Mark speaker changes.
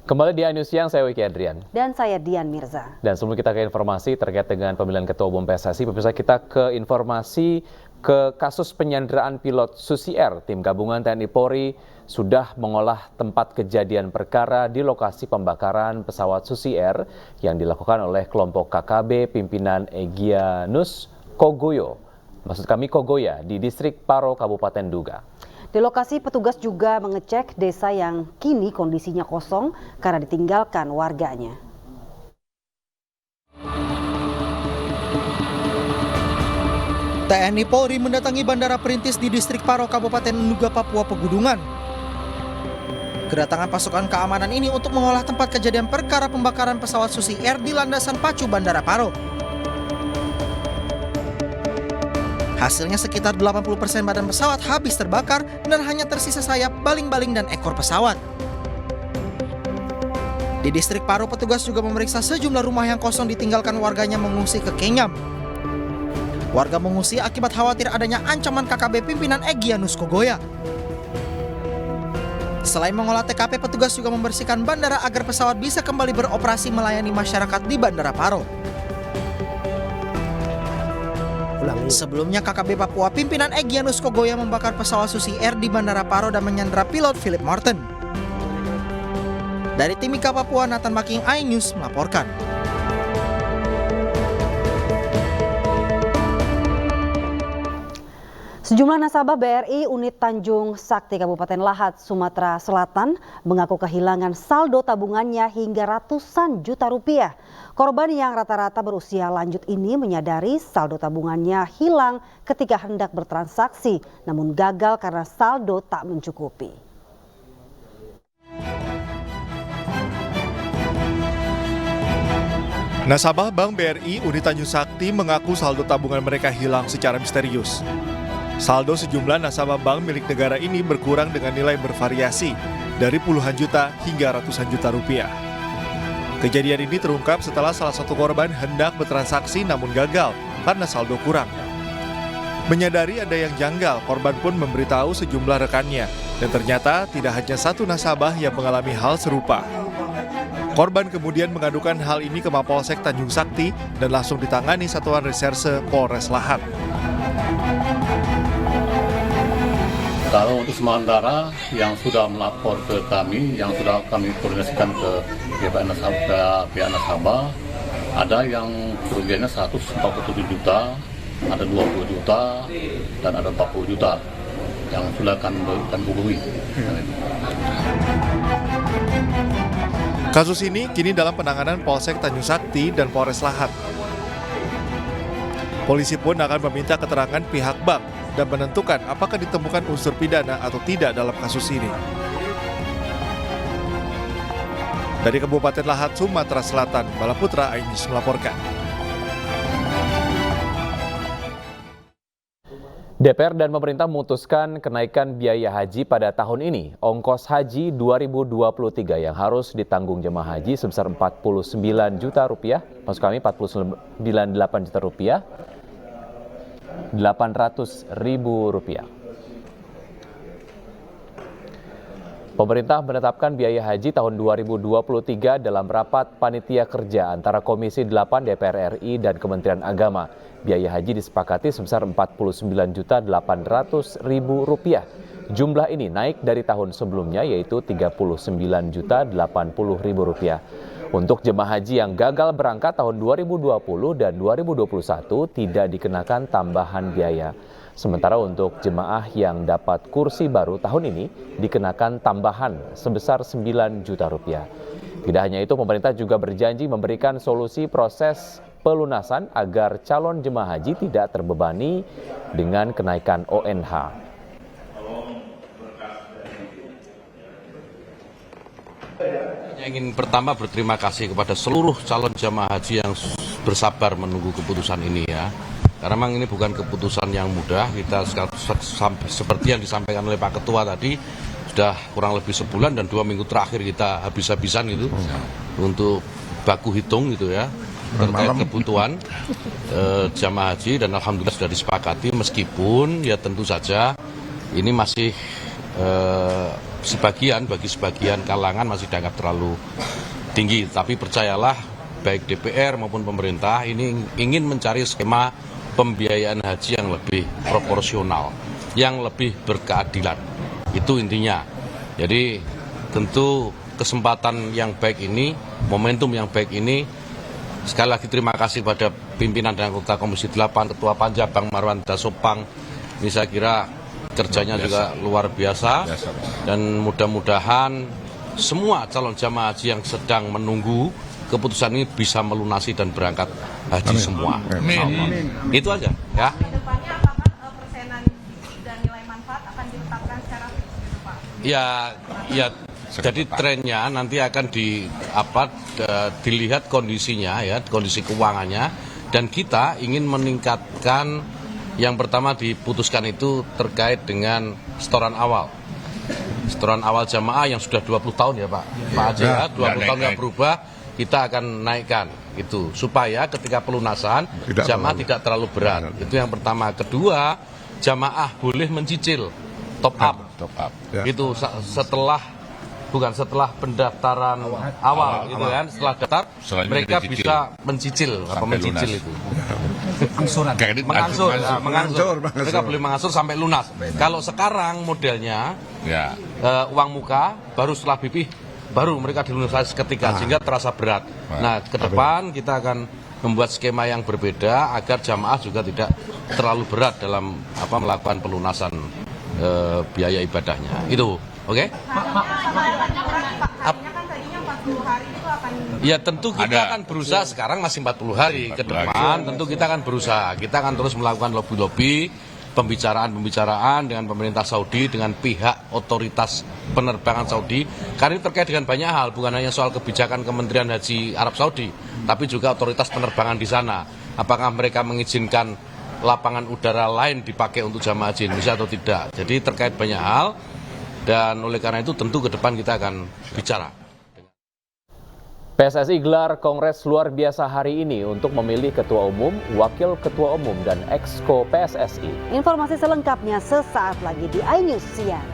Speaker 1: Kembali di iNews Siang, saya Wiki Adrian.
Speaker 2: Dan saya Dian Mirza.
Speaker 1: Dan sebelum kita ke informasi terkait dengan pemilihan Ketua Umum PSSI, pemirsa, kita ke informasi ke kasus penyanderaan pilot Susi Air. Tim gabungan TNI Polri sudah mengolah tempat kejadian perkara di lokasi pembakaran pesawat Susi Air yang dilakukan oleh kelompok KKB pimpinan Egyanus Kogoya di distrik Paro, Kabupaten Duga.
Speaker 2: Di lokasi petugas juga mengecek desa yang kini kondisinya kosong karena ditinggalkan warganya.
Speaker 3: TNI Polri mendatangi Bandara Perintis di distrik Paro, Kabupaten Duga, Papua Pegunungan. Kedatangan pasukan keamanan ini untuk mengolah tempat kejadian perkara pembakaran pesawat Susi Air di landasan pacu Bandara Paro. Hasilnya sekitar 80% badan pesawat habis terbakar dan hanya tersisa sayap, baling-baling, dan ekor pesawat. Di distrik Paro, petugas juga memeriksa sejumlah rumah yang kosong ditinggalkan warganya mengungsi ke Kenyam. Warga mengungsi akibat khawatir adanya ancaman KKB pimpinan Egyanus Kogoya. Selain mengolah TKP, petugas juga membersihkan bandara agar pesawat bisa kembali beroperasi melayani masyarakat di Bandara Paro. Sebelumnya KKB Papua pimpinan Egyanus Kogoya membakar pesawat Susi Air di Bandara Paro dan menyandera pilot Philip Martin. Dari Timika, Papua, Nathan Making, iNews melaporkan.
Speaker 2: Sejumlah nasabah BRI unit Tanjung Sakti Kabupaten Lahat, Sumatera Selatan mengaku kehilangan saldo tabungannya hingga ratusan juta rupiah. Korban yang rata-rata berusia lanjut ini menyadari saldo tabungannya hilang ketika hendak bertransaksi, namun gagal karena saldo tak mencukupi.
Speaker 4: Nasabah Bank BRI unit Tanjung Sakti mengaku saldo tabungan mereka hilang secara misterius. Saldo sejumlah nasabah bank milik negara ini berkurang dengan nilai bervariasi dari puluhan juta hingga ratusan juta rupiah. Kejadian ini terungkap setelah salah satu korban hendak bertransaksi namun gagal karena saldo kurang. Menyadari ada yang janggal, korban pun memberitahu sejumlah rekannya dan ternyata tidak hanya satu nasabah yang mengalami hal serupa. Korban kemudian mengadukan hal ini ke Mapolsek Tanjung Sakti dan langsung ditangani Satuan Reserse Polres Lahat.
Speaker 5: Kalau untuk sementara yang sudah melapor ke kami, yang sudah kami koordinasikan ke pihak nasabah, ada yang kerugiannya 147 juta, ada 20 juta, dan ada 40 juta yang sudah kami hubungi.
Speaker 4: Kasus ini kini dalam penanganan Polsek Tanjung Sakti dan Polres Lahat. Polisi pun akan meminta keterangan pihak bank dan menentukan apakah ditemukan unsur pidana atau tidak dalam kasus ini. Dari Kabupaten Lahat, Sumatera Selatan, Bala Putra, iNews melaporkan.
Speaker 1: DPR dan pemerintah memutuskan kenaikan biaya haji pada tahun ini. Ongkos haji 2023 yang harus ditanggung jemaah haji sebesar 49 juta rupiah, maksud kami 49,8 juta rupiah, 800 ribu rupiah. Pemerintah menetapkan biaya haji tahun 2023 dalam rapat panitia kerja antara Komisi 8 DPR RI dan Kementerian Agama. Biaya haji disepakati sebesar 49,8 juta rupiah. Jumlah ini naik dari tahun sebelumnya yaitu 39,80 juta rupiah. Untuk jemaah haji yang gagal berangkat tahun 2020 dan 2021 tidak dikenakan tambahan biaya. Sementara untuk jemaah yang dapat kursi baru tahun ini dikenakan tambahan sebesar 9 juta rupiah. Tidak hanya itu, pemerintah juga berjanji memberikan solusi proses pelunasan agar calon jemaah haji tidak terbebani dengan kenaikan ONH.
Speaker 6: Ingin pertama berterima kasih kepada seluruh calon jamaah haji yang bersabar menunggu keputusan ini ya. Karena memang ini bukan keputusan yang mudah. Kita seperti yang disampaikan oleh Pak Ketua tadi, sudah kurang lebih sebulan dan 2 minggu terakhir kita habis-habisan itu untuk baku hitung gitu ya terkait kebutuhan jamaah haji, dan alhamdulillah sudah disepakati, meskipun ya tentu saja ini masih bagi sebagian kalangan masih dianggap terlalu tinggi. Tapi percayalah, baik DPR maupun pemerintah ini ingin mencari skema pembiayaan haji yang lebih proporsional, yang lebih berkeadilan. Itu intinya. Jadi tentu kesempatan yang baik ini, momentum yang baik ini, sekali lagi terima kasih pada pimpinan dan anggota Komisi 8, Ketua Panja Bang Marwan Dasopang. Ini saya kira kerjanya juga luar biasa. Dan mudah-mudahan semua calon jamaah haji yang sedang menunggu keputusan ini bisa melunasi dan berangkat haji semua. Amin. Itu aja ya.
Speaker 7: Kedepannya apakah persenan dan nilai manfaat akan ditetapkan secara fix gitu Pak?
Speaker 6: Ya, jadi trennya nanti akan dilihat kondisinya ya, kondisi keuangannya, dan kita ingin meningkatkan. Yang pertama diputuskan itu terkait dengan setoran awal. Setoran awal jamaah yang sudah 20 tahun ya Pak Haji ya, 20 tahun nggak berubah, kita akan naikkan itu supaya ketika pelunasan jamaah tidak terlalu berat. Itu yang pertama. Kedua, jamaah boleh mencicil top up. Itu setelah pendaftaran awal gitu kan, setelah daftar mereka bisa mencicil itu. Mengangsur. Mereka boleh mengangsur sampai lunas. Kalau sekarang modelnya uang muka baru setelah BP baru mereka dilunasi seketika sehingga terasa berat. Nah, ke depan kita akan membuat skema yang berbeda agar jamaah juga tidak terlalu berat dalam melakukan pelunasan biaya ibadahnya. Itu, oke? Ya tentu kita akan berusaha, sekarang masih 40 hari ke depan, tentu kita akan berusaha. Kita akan terus melakukan lobby-lobby, pembicaraan dengan pemerintah Saudi, dengan pihak otoritas penerbangan Saudi. Karena ini terkait dengan banyak hal, bukan hanya soal kebijakan Kementerian Haji Arab Saudi, tapi juga otoritas penerbangan di sana. Apakah mereka mengizinkan lapangan udara lain dipakai untuk jamaah haji Indonesia atau tidak. Jadi terkait banyak hal, dan oleh karena itu tentu ke depan kita akan bicara.
Speaker 1: PSSI gelar Kongres luar biasa hari ini untuk memilih Ketua Umum, Wakil Ketua Umum, dan Exco PSSI.
Speaker 2: Informasi selengkapnya sesaat lagi di iNews Siang.